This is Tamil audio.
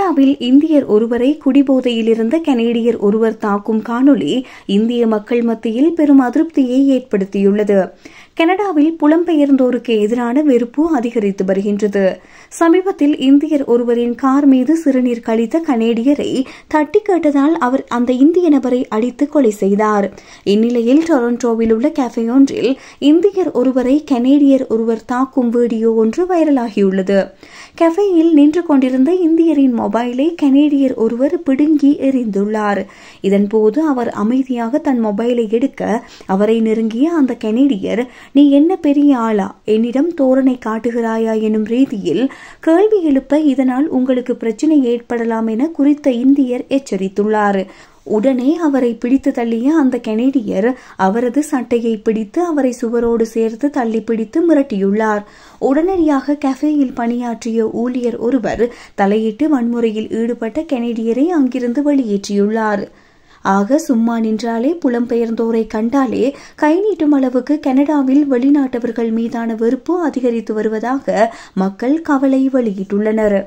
கனடாவில் இந்தியர் ஒருவரை குடிபோதையில் இருந்த கனேடியர் ஒருவர் தாக்கும் காணொளி இந்திய மக்கள் மத்தியில் பெரும் அதிருப்தியை ஏற்படுத்தியுள்ளது. கனடாவில் புலம்பெயர்ந்தோருக்கு எதிரான வெறுப்பு அதிகரித்து வருகின்றது. சமீபத்தில் இந்தியர் ஒருவரின் கார் மீது சிறுநீர் கழித்த கனேடியரை தட்டி கேட்டதால் அவர் அந்த இந்திய நபரை அடித்து கொலை செய்தார். இந்நிலையில் டொரண்டோவில் உள்ள கேஃபே ஒன்றில் இந்தியர் ஒருவரை கனேடியர் ஒருவர் தாக்கும் வீடியோ ஒன்று வைரலாகியுள்ளது. கேஃபேயில் நின்று கொண்டிருந்த இந்தியரின் மொபைலை கனேடியர் ஒருவர் பிடுங்கி எறிந்துள்ளார். இதன்போது அவர் அமைதியாக தன் மொபைலை எடுக்க அவரை நெருங்கிய அந்த கனேடியர், "நீ என்ன பெரிய ஆளா, என்னிடம் தோரணை காட்டுகிறாயா எனும் ரீதியில் கேள்வி எழுப்ப இதனால் உங்களுக்கு பிரச்சினை ஏற்படலாம் என குறித்த இந்தியர் எச்சரித்துள்ளார். உடனே அவரை பிடித்து தள்ளிய அந்த கனேடியர் அவரது சட்டையை பிடித்து அவரை சுவரோடு சேர்த்து தள்ளி பிடித்து மிரட்டியுள்ளார். உடனடியாக கஃபேயில் பணியாற்றிய ஊழியர் ஒருவர் தலையிட்டு வன்முறையில் ஈடுபட்ட கனேடியரை அங்கிருந்து வெளியேற்றியுள்ளார். ஆக சும்மா நின்றாலே புலம்பெயர்ந்தோரை கண்டாலே கை நீட்டும் அளவுக்கு கனடாவில் வெளிநாட்டவர்கள் மீதான வெறுப்பு அதிகரித்து வருவதாக மக்கள் கவலை வெளியிட்டுள்ளனர்.